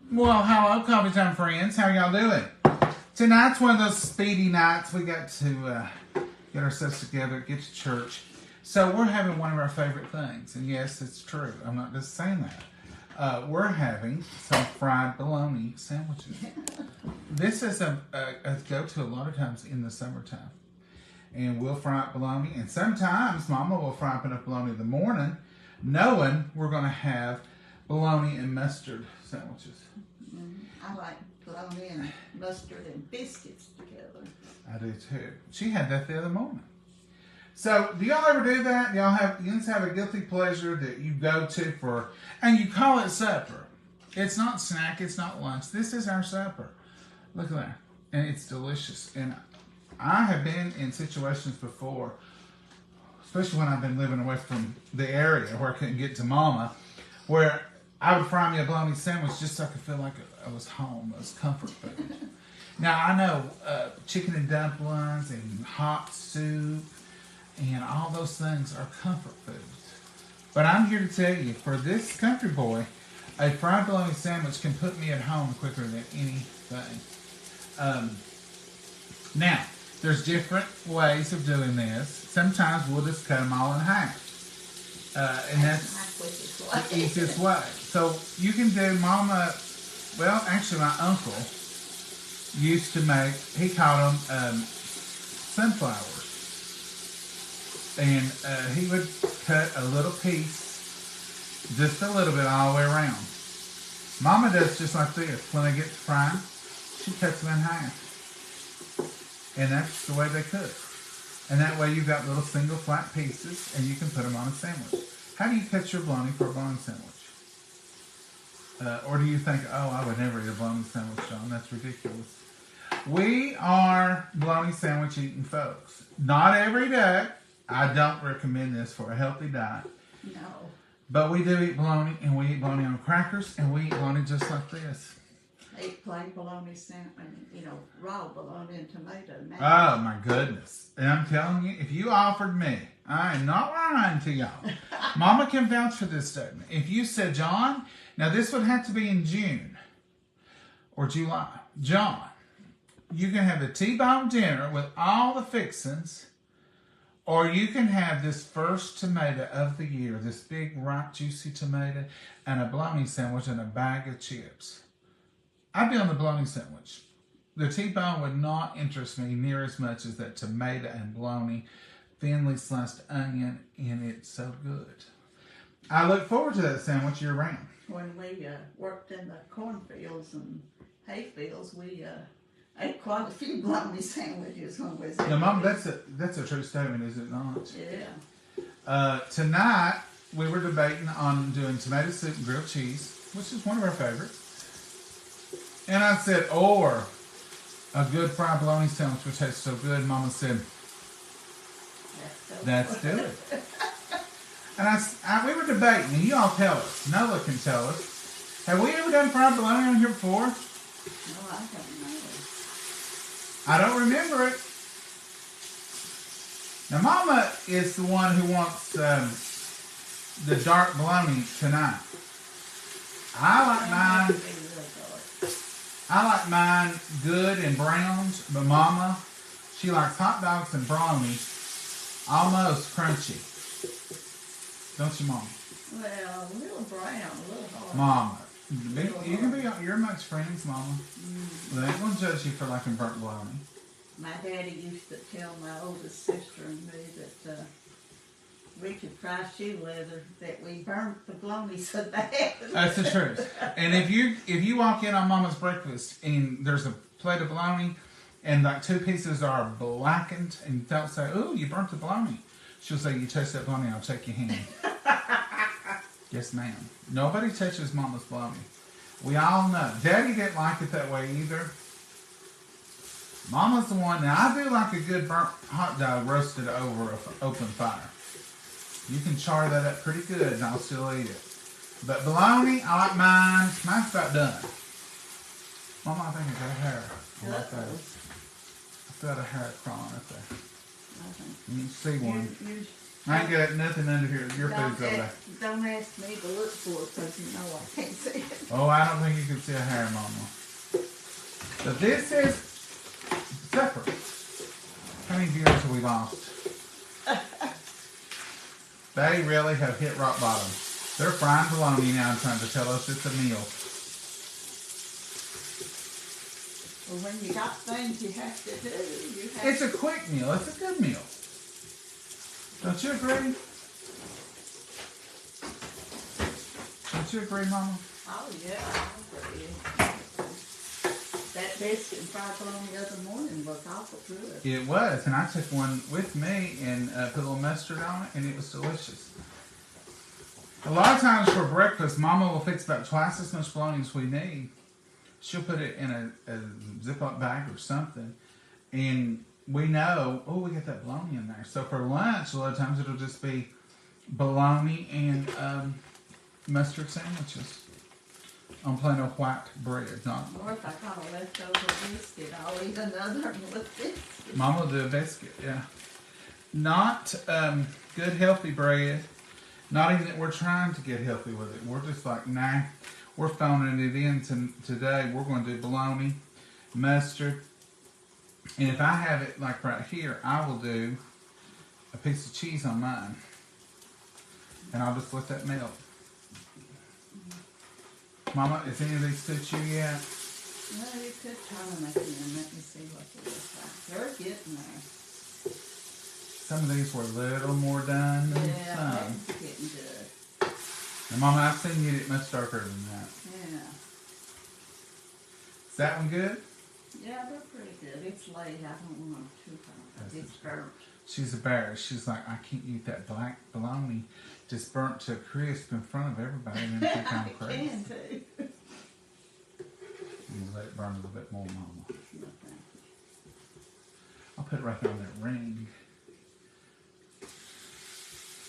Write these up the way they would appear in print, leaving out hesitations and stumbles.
Well, hello, Coffee Time friends. How y'all doing? Tonight's one of those speedy nights. We got to get ourselves together, get to church. So we're having one of our favorite things. And yes, it's true. I'm not just saying that. We're having some fried bologna sandwiches. This is a go-to a lot of times in the summertime. And we'll fry up bologna. And sometimes Mama will fry up enough bologna in the morning, knowing we're going to have bologna and mustard sandwiches. I like bologna and mustard and biscuits together. I do too. She had that the other morning. So, do y'all ever do that? You just have a guilty pleasure that you go to for, and you call it supper. It's not snack, it's not lunch. This is our supper. Look at that. And it's delicious. And I have been in situations before, especially when I've been living away from the area where I couldn't get to Mama, where I would fry me a bologna sandwich just so I could feel like I was home. It was comfort food. Now, I know chicken and dumplings and hot soup and all those things are comfort foods. But I'm here to tell you, for this country boy, a fried bologna sandwich can put me at home quicker than anything. Now, there's different ways of doing this. Sometimes we'll just cut them all in half. And that's the easiest way. So you can do Mama, well, actually my uncle used to make, he called them sunflowers. And he would cut a little piece, just a little bit all the way around. Mama does just like this. When they get to frying, she cuts them in half. And that's the way they cook. And that way you've got little single flat pieces and you can put them on a sandwich. How do you cut your bologna for a bologna sandwich? Or do you think, oh, I would never eat a bologna sandwich, John? That's ridiculous. We are bologna sandwich eating folks. Not every day. I don't recommend this for a healthy diet. No. But we do eat bologna, and we eat bologna on crackers, and we eat bologna just like this. I eat plain bologna sandwich, raw bologna and tomato. Oh, my goodness. And I'm telling you, if you offered me, I am not lying to y'all. Mama can vouch for this statement. If you said, John, now this would have to be in June or July. John, you can have a T-bone dinner with all the fixings, or you can have this first tomato of the year, this big, ripe, juicy tomato, and a bologna sandwich and a bag of chips. I'd be on the bologna sandwich. The T-bone would not interest me near as much as that tomato and bologna, thinly sliced onion, and it's so good. I look forward to that sandwich year round. When we worked in the cornfields and hay fields, we ate quite a few bologna sandwiches when we was Now, Mom, that's a true statement, is it not? Yeah. Tonight, we were debating on doing tomato soup and grilled cheese, which is one of our favorites. And I said, or a good fried bologna sandwich would taste so good. Mama said, let's do it. And we were debating, and you all tell us. Nola can tell us. Have we ever done fried bologna on here before? No, I don't know. I don't remember it. Now, Mama is the one who wants the dark bologna tonight. I like mine good and browned, but Mama, she likes hot dogs and bologna almost crunchy. Don't you, Mama? Well, a little brown, a little hard. Mama, you can be, you're amongst friends, Mama. They ain't gonna judge you for liking burnt bologna. My daddy used to tell my oldest sister and me that we could fry shoe leather, that we burnt the bologna so bad. That's the truth. And if you walk in on Mama's breakfast and there's a plate of bologna and like two pieces are blackened and you don't say, ooh, you burnt the bologna. She'll say, you touch that bologna, I'll take your hand. Yes, ma'am. Nobody touches Mama's bologna. We all know. Daddy didn't like it that way either. Mama's the one. Now, I do like a good burnt hot dog roasted over an open fire. You can char that up pretty good and I'll still eat it. But bologna, I like mine. Mine's about done. Mama, I think I got a hair. I like that. I feel a hair crawling up there. You can see one. I ain't got nothing under here. Your food's over there. Don't ask me to look for it because you know I can't see it. Oh, I don't think you can see a hair, Mama. So this is supper. How many viewers have we lost? They really have hit rock bottom. They're frying bologna now and trying to tell us it's a meal. Well, when you got things you have to do, It's a quick meal. It's a good meal. Don't you agree? Don't you agree, Mama? Oh, yeah, I agree. That biscuit and fried bologna the other morning was awful good. It was, and I took one with me and put a little mustard on it, and it was delicious. A lot of times for breakfast, Mama will fix about twice as much bologna as we need. She'll put it in a Ziploc bag or something, and we know, oh, we got that bologna in there. So for lunch, a lot of times it'll just be bologna and mustard sandwiches on plain old white bread. Not. Or if I got a leftover biscuit, I'll eat another one with biscuit. Mama will do a biscuit, yeah. Not good, healthy bread. Not even that we're trying to get healthy with it. We're just like, nah, we're phoning it in today. We're going to do bologna, mustard. And if I have it like right here, I will do a piece of cheese on mine. And I'll just let that melt. Mama, is any of these suit you yet? Well, you could try to make them. Let me see what they look like. They're getting there. Some of these were a little more done than Yeah, some. that's getting good. And Mama, I've seen you get it much darker than that. Yeah. Is that one good? Yeah, they're pretty good. It's late. I don't want them too hot. It's burnt. She's a bear. She's like, I can't eat that black bologna just burnt to a crisp in front of everybody and then think I'm crazy. I can too. You let it burn a little bit more, Mama. No, thank you. I'll put it right there on that ring.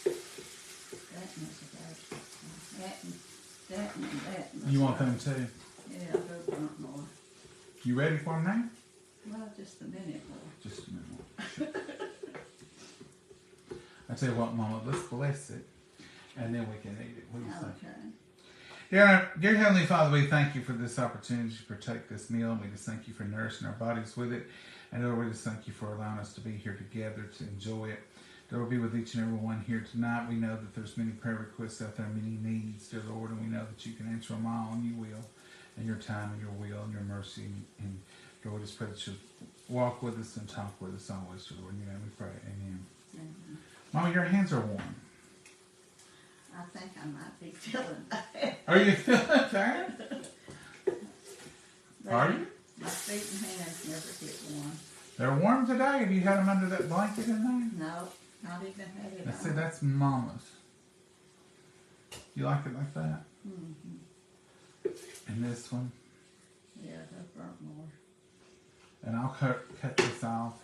That one's a bad one. That one. You want them too? Yeah, they're burnt more. You ready for them now? Well, just a minute more. Just a minute more. I tell you what, Mama, let's bless it, and then we can eat it. What do you think? Okay. Dear Heavenly Father, we thank you for this opportunity to partake this meal, and we just thank you for nourishing our bodies with it. And Lord, we just thank you for allowing us to be here together to enjoy it. Lord, be with each and every one here tonight. We know that there's many prayer requests out there, many needs, dear Lord, and we know that you can answer them all, and you will, in your time, and your will, and your mercy. And Lord, we just pray that you'll walk with us and talk with us always, dear Lord. In your name we pray. Amen. Amen. Mama, your hands are warm. I think I might be feeling bad. Are you feeling bad? Are you? My feet and hands never get warm. They're warm today. Have you had them under that blanket in there? No, not even had it Now, on. see, that's Mama's. You like it like that? Mm-hmm. And this one. Yeah, they're burnt more. And I'll cut this off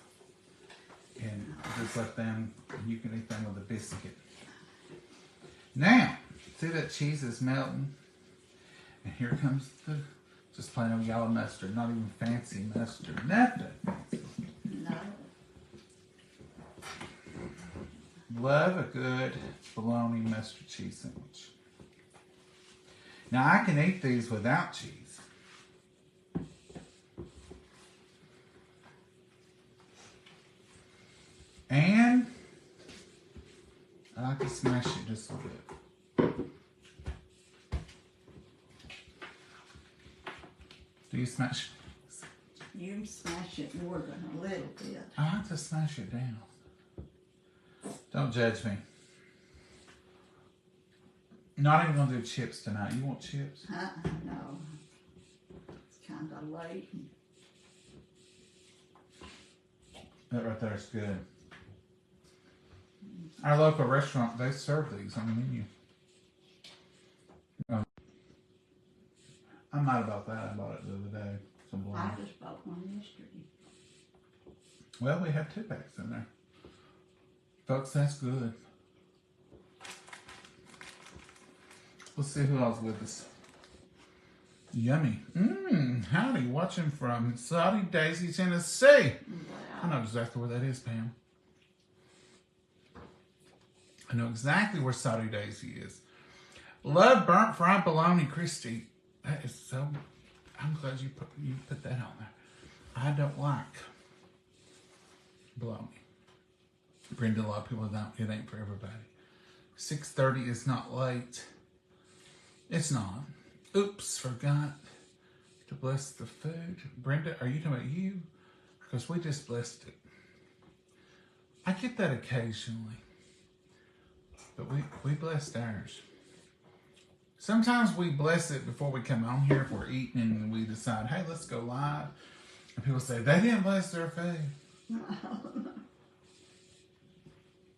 and just let them, you can eat them with a biscuit. Now, see that cheese is melting? And here comes the just plain old yellow mustard, not even fancy mustard, nothing. No. Love a good bologna mustard cheese sandwich. Now I can eat these without cheese. And I like to smash it just a bit. Do you smash? You smash it more than a little bit. I like to smash it down. Don't judge me. Not even gonna do chips tonight. You want chips? No. It's kind of late. That right there is good. Our local restaurant, they serve these on the menu. I'm not about that. I bought it the other day. Some I bologna. just bought one yesterday. Well, we have 2 packs in there. Folks, that's good. Let's see who else with us. Yummy. Howdy. Watching from Saudi Daisy, Tennessee. I Wow. know exactly where that is, Pam. I know exactly where Saudi Daisy is. Love burnt fried bologna, Christy. That is so. I'm glad you put that on there. I don't like bologna. Brenda, a lot of people don't. It ain't for everybody. 6:30 is not late. It's not. Oops, forgot to bless the food. Brenda, are you talking about you? Because we just blessed it. I get that occasionally. But we blessed ours. Sometimes we bless it before we come on here if we're eating and we decide, hey, let's go live. And people say, they didn't bless their food.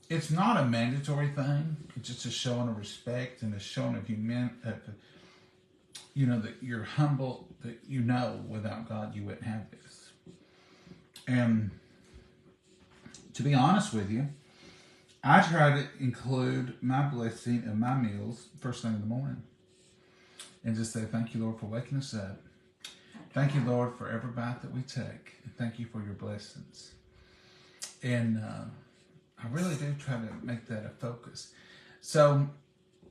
It's not a mandatory thing. It's just a showing of respect and a showing of humanity. That you're humble, that without God you wouldn't have this. And to be honest with you, I try to include my blessing of my meals first thing in the morning. And just say, thank you, Lord, for waking us up. Thank you, Lord, for every bite that we take. And thank you for your blessings. And I really do try to make that a focus. So,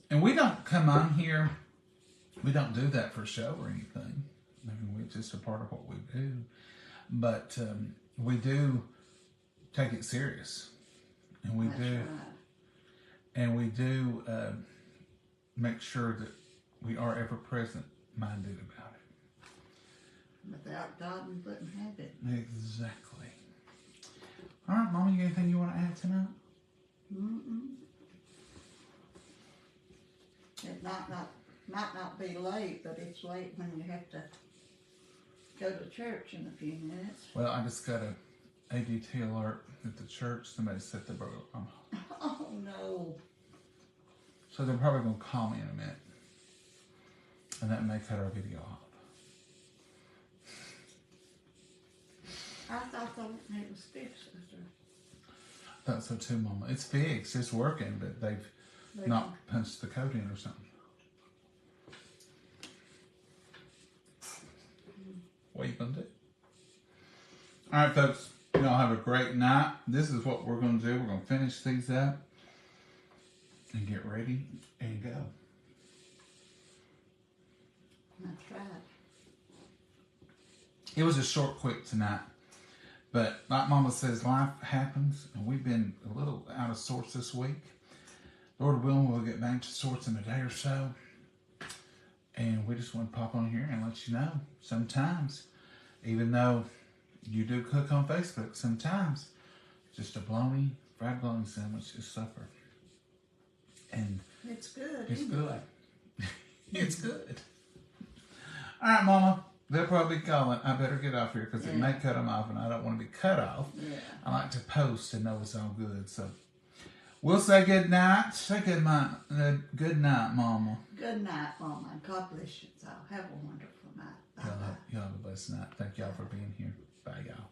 and we don't come on here, we don't do that for show or anything. I mean, it's just a part of what we do. But we do take it serious. And we do make sure that we are ever present minded about it. Without God, we wouldn't have it. Exactly. All right, Mama, you got anything you want to add tonight? It might not be late, but it's late when you have to go to church in a few minutes. Well, I just got a ADT alert at the church. Somebody set the burger on. Oh, no. So they're probably going to call me in a minute. And that may cut our video off. I thought it was fixed, sister. I thought so too, Mama. It's fixed. It's working, but they've not punched the code in or something. What are you going to do? All right, folks. Y'all have a great night. This is what we're going to do. We're going to finish these up and get ready and go. That's right. It was a short, quick tonight. But like Mama says, life happens. And we've been a little out of sorts this week. Lord willing, we'll get back to sorts in a day or so. And we just want to pop on here and let you know. Sometimes, even though you do cook on Facebook, sometimes just a fried bologna sandwich is supper. And it's good. It's good. It's good. All right, Mama. They'll probably be calling. I better get off here because it may cut them off and I don't want to be cut off. Yeah. I like to post and know it's all good. So we'll say good night. Say good night, Mama. Good night, Mama. And God bless you all. Have a wonderful night. Bye-bye. Y'all have a blessed night. Thank y'all for being here. Bye, y'all.